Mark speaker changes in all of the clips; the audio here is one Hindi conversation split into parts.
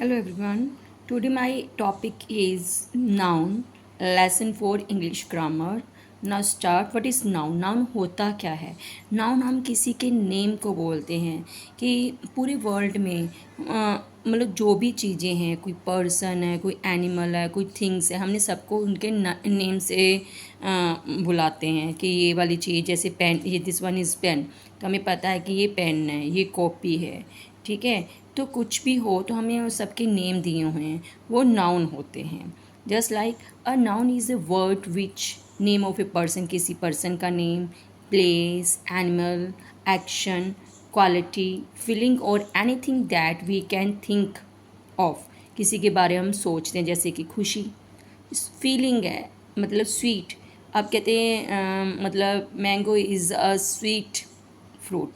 Speaker 1: Hello everyone. Today my topic is noun, lesson for English grammar. Now start. What is noun? Noun होता क्या है? Noun हम किसी के नेम को बोलते हैं कि पूरे वर्ल्ड में मतलब जो भी चीज़ें हैं, कोई पर्सन है, कोई एनिमल है, कोई थिंग्स है, हमने सबको उनके नेम से बुलाते हैं कि ये वाली चीज़ जैसे पेन, ये दिस वन इज़ पेन, तो हमें पता है कि ये पेन है, ये कॉपी है, ठीक है। तो कुछ भी हो तो हमें उस सबके नेम दिए हुए हैं, वो नाउन होते हैं। Just like a noun is a word which name of a person, किसी पर्सन का name, place, animal, action, quality, feeling और anything that we can think of. किसी के बारे में हम सोचते हैं, जैसे कि खुशी, फीलिंग है, मतलब स्वीट। आप कहते हैं मतलब mango is a sweet fruit,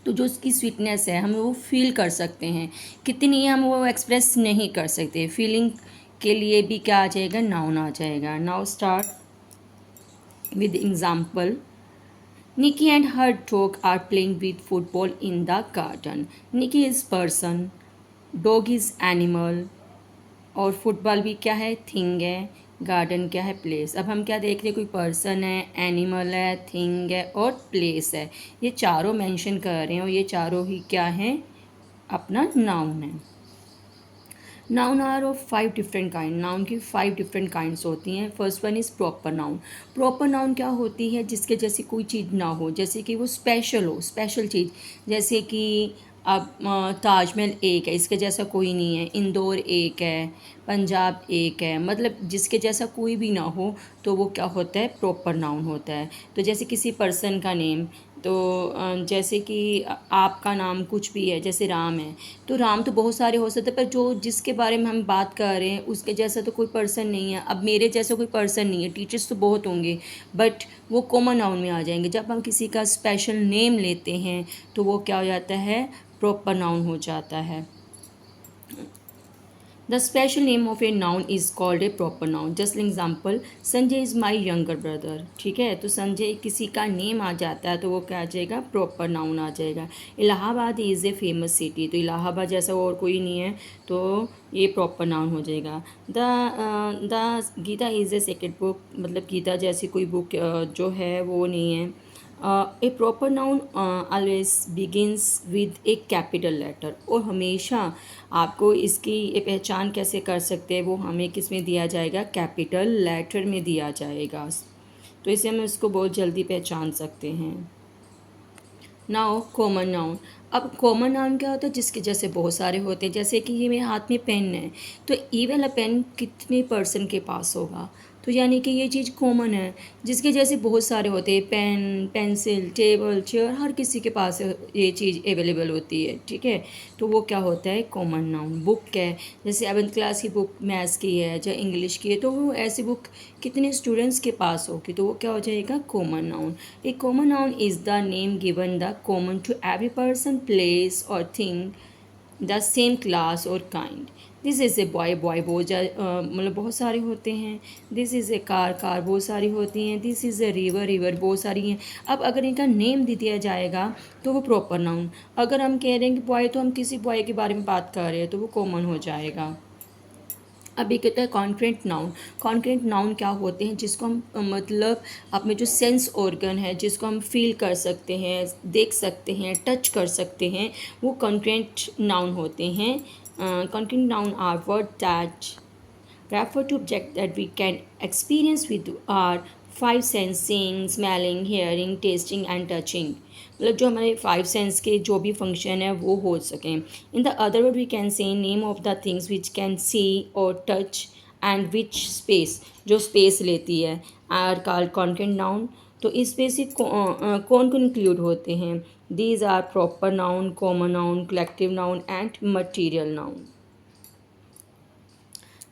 Speaker 1: तो जो उसकी स्वीटनेस है हम वो फील कर सकते हैं, कितनी हम वो एक्सप्रेस नहीं कर सकते। फीलिंग के लिए भी क्या आ जाएगा? नाउन आ जाएगा। Now start with example. Nikki and her dog are playing with football in the garden. Nikki is person, dog is animal, और फुटबॉल भी क्या है? थिंग है। गार्डन क्या है? प्लेस। अब हम क्या देख रहे हैं? कोई पर्सन है, एनिमल है, थिंग है और प्लेस है। ये चारों मेंशन कर रहे हैं और ये चारों ही क्या हैं? अपना नाउन है। Noun are of 5 different kind. Noun की 5 डिफरेंट काइंड्स होती हैं। First one is proper noun. Proper noun क्या होती है? जिसके जैसी कोई चीज़ ना हो, जैसे कि वो स्पेशल हो, स्पेशल चीज़। जैसे कि अब ताजमहल एक है, इसके जैसा कोई नहीं है। इंदौर एक है, पंजाब एक है, मतलब जिसके जैसा कोई भी ना हो तो वो क्या होता है? प्रॉपर नाउन होता है। तो जैसे किसी पर्सन का नेम, तो जैसे कि आपका नाम कुछ भी है, जैसे राम है, तो राम तो बहुत सारे हो सकते हैं, पर जो जिसके बारे में हम बात कर रहे हैं उसके जैसा तो कोई पर्सन नहीं है। अब मेरे जैसा कोई पर्सन नहीं है, टीचर्स तो बहुत होंगे, बट वो कॉमन नाउन में आ जाएंगे। जब हम किसी का स्पेशल नेम लेते हैं तो वो क्या हो जाता है? प्रॉपर नाउन हो जाता है। The special name of a noun is called a proper noun. Just example, Sanjay is my younger brother. ठीक है, तो संजय किसी का नेम आ जाता है तो वो क्या आ जाएगा? प्रॉपर नाउन आ जाएगा। Allahabad is a famous city, तो इलाहाबाद जैसा और कोई नहीं है तो ये प्रॉपर नाउन हो जाएगा। The Gita is a sacred book, मतलब गीता जैसी कोई बुक जो है वो नहीं है। A proper noun always begins with a capital letter, और हमेशा आपको इसकी ये पहचान कैसे कर सकते हैं? वो हमें किस में दिया जाएगा? कैपिटल लेटर में दिया जाएगा, तो इसे हम इसको बहुत जल्दी पहचान सकते हैं। Now common noun. अब कॉमन नाउन क्या होता है? जिसके जैसे बहुत सारे होते हैं, जैसे कि ये मेरे हाथ में पेन है, तो ये वाला पेन कितने पर्सन के पास होगा? तो यानी कि ये चीज़ कॉमन है। जिसके जैसे बहुत सारे होते हैं, पेन, पेंसिल, टेबल, चेयर, हर किसी के पास ये चीज़ अवेलेबल होती है, ठीक है। तो वो क्या होता है? Common noun. बुक है, जैसे 7th क्लास की बुक मैथ्स की है या इंग्लिश की है, तो वो ऐसी बुक कितने स्टूडेंट्स के पास होगी? तो वो क्या हो जाएगा? Common noun. A common noun is the name given the common to every person, place or thing, the same class or kind. This is a boy, boy बहुत मतलब बहुत सारे होते हैं। This is a car, car बहुत सारी होती हैं। This is a river, river बहुत सारी हैं। अब अगर इनका नेम दे दिया जाएगा तो वो प्रॉपर नाउन। अगर हम कह रहे हैं कि बॉय, तो हम किसी बॉय के बारे में बात कर रहे हैं तो वो कॉमन हो जाएगा। अभी कहते हैं कॉन्क्रेट नाउन। कॉन्क्रेट नाउन क्या होते हैं? जिसको हम मतलब अपने जो सेंस ऑर्गन है, जिसको हम फील कर सकते हैं, देख सकते हैं, टच कर सकते हैं, वो कॉन्क्रेट नाउन होते हैं। Concrete noun are word that refer to object that we can experience with our five sense, seeing, smelling, hearing, tasting and touching, मतलब जो हमारे 5 सेंस के जो भी फंक्शन है वो हो सकें। In the other word we can say name of the things which can see or touch and which space, जो स्पेस लेती है, आर कॉल्ड कॉन्क्रेट नाउन। तो इस पे से कौन कौन इंक्लूड होते हैं? These are proper noun, common noun, collective noun and material noun.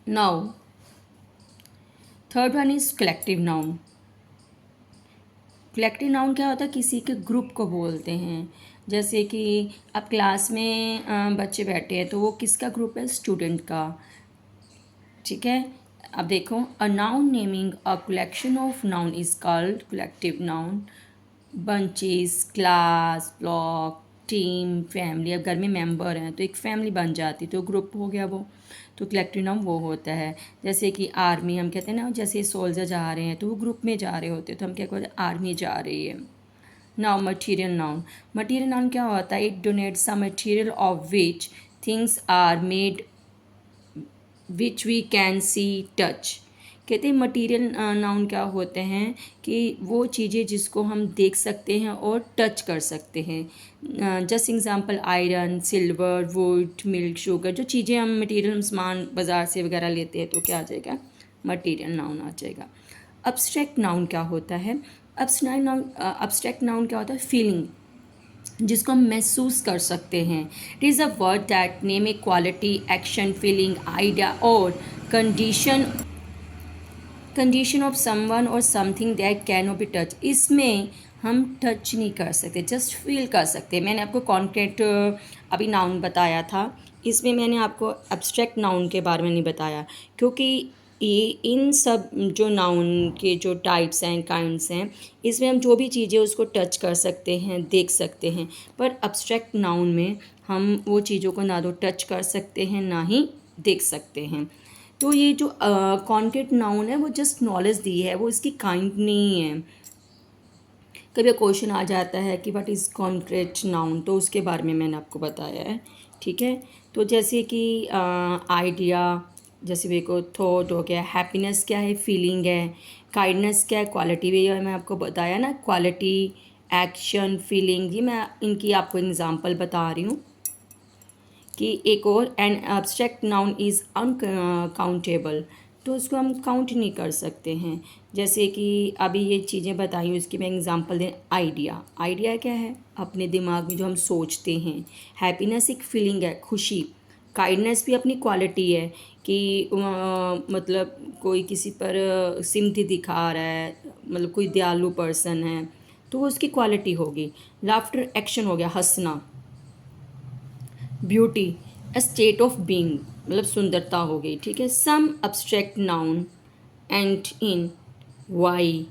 Speaker 1: Now third one is collective noun. Collective noun क्या होता है? किसी के ग्रुप को बोलते हैं। जैसे कि अब क्लास में बच्चे बैठे हैं तो वो किसका ग्रुप है? स्टूडेंट का, ठीक है। अब देखो, a noun naming a collection of noun is called collective noun. Bunches, class, block, team, family. अब घर में मेंबर हैं तो एक फैमिली बन जाती, तो ग्रुप हो गया वो। तो कलेक्टिव नाउन वो होता है। जैसे कि आर्मी, हम कहते हैं ना, जैसे सोल्जर जा रहे हैं तो वो ग्रुप में जा रहे होते हैं, तो हम क्या कहते हैं, आर्मी जा रही है। Now material noun. Material noun क्या होता है? It denotes some material of which things are made which we can see touch. कहते हैं मटीरियल नाउन क्या होते हैं कि वो चीज़ें जिसको हम देख सकते हैं और टच कर सकते हैं। Just example iron, silver, would, milk, sugar, जो चीज़ें हम मटीरियल सामान बाज़ार से वगैरह लेते हैं तो क्या आ जाएगा? मटीरियल नाउन आ जाएगा। अब्स्ट्रैक्ट नाउन क्या होता है? अब्स्ट्रैक्ट नाउन क्या होता है? फीलिंग, जिसको हम महसूस कर सकते हैं। It is a word that name A quality, action, feeling, idea और कंडीशन ऑफ समवन और something that can not be touch. इसमें हम टच नहीं कर सकते, जस्ट फील कर सकते हैं। मैंने आपको कॉन्क्रीट अभी नाउन बताया था, इसमें मैंने आपको एब्स्ट्रैक्ट नाउन के बारे में नहीं बताया, क्योंकि ये इन सब जो नाउन के जो टाइप्स हैं, काइंड्स हैं, इसमें हम जो भी चीज़ें उसको टच कर सकते हैं, देख सकते हैं। पर एब्स्ट्रैक्ट नाउन में हम वो चीज़ों को ना तो टच कर सकते हैं ना ही देख सकते हैं। तो ये जो कॉन्क्रीट नाउन है वो जस्ट नॉलेज दी है, वो इसकी काइंड नहीं है। कभी क्वेश्चन आ जाता है कि व्हाट इज़ कॉन्क्रीट नाउन, तो उसके बारे में मैंने आपको बताया है। ठीक है, तो जैसे कि आइडिया, जैसे देखो थॉट हो गया, हैप्पीनेस क्या है? फीलिंग है। काइंडनेस क्या है? क्वालिटी। भी मैं आपको बताया ना, क्वालिटी, एक्शन, फीलिंग, ये मैं इनकी आपको एग्जांपल बता रही हूँ। कि एक और, an abstract noun is uncountable, तो उसको हम काउंट नहीं कर सकते हैं। जैसे कि अभी ये चीज़ें बताई हूँ, इसकी मैं एग्जांपल दें। आइडिया, आइडिया क्या है? अपने दिमाग में जो हम सोचते हैं। हैप्पीनेस एक फीलिंग है, खुशी। काइंडनेस भी अपनी क्वालिटी है कि मतलब कोई किसी पर सिम्पथी दिखा रहा है, मतलब कोई दयालु पर्सन है, तो वो उसकी क्वालिटी होगी। लाफ्टर एक्शन हो गया, हंसना। Beauty, a state of being, मतलब सुंदरता हो गई। ठीक है, some abstract noun end in Y,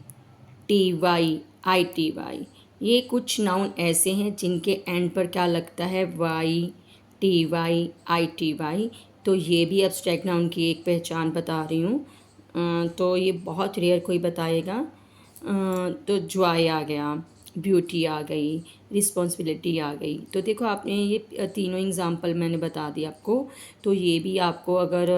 Speaker 1: T Y, I T Y. ये कुछ नाउन ऐसे हैं जिनके एंड पर क्या लगता है? Y, T Y, I T Y. तो ये भी अब्स्ट्रैक्ट नाउन की एक पहचान बता रही हूँ। तो ये बहुत रेयर कोई बताएगा। तो जॉय आ गया, ब्यूटी आ गई, रिस्पॉन्सिबिलिटी आ गई। तो देखो आपने ये तीनों एग्जांपल मैंने बता दी आपको। तो ये भी आपको अगर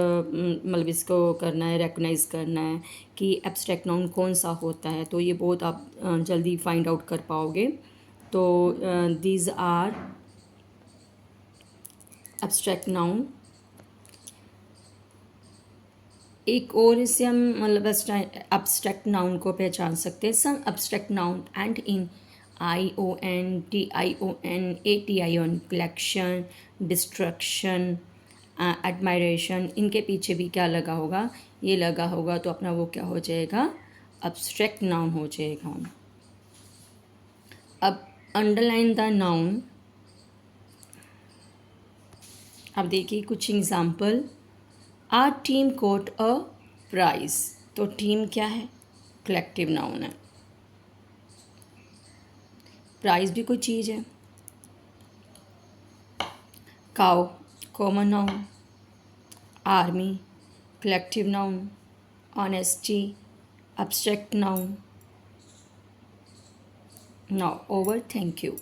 Speaker 1: मतलब इसको करना है, रिकग्नाइज करना है कि एब्स्ट्रैक्ट नाउन कौन सा होता है, तो ये बहुत आप जल्दी फाइंड आउट कर पाओगे। तो दीज आर एब्स्ट्रैक्ट नाउन। एक और इससे हम मतलब एब्स्ट्रैक्ट नाउन को पहचान सकते हैं। Some abstract noun end in ION, TION, ATION, collection, destruction, admiration. इनके पीछे भी क्या लगा होगा? ये लगा होगा, तो अपना वो क्या हो जाएगा? एब्स्ट्रैक्ट नाउन हो जाएगा। अब अंडरलाइन द नाउन। अब देखिए कुछ example. Our team got a prize, तो टीम क्या है? कलेक्टिव नाउन है। प्राइज भी कोई चीज़ है। Cow, common noun. Army, collective noun. Honesty, abstract noun. Now over, thank you.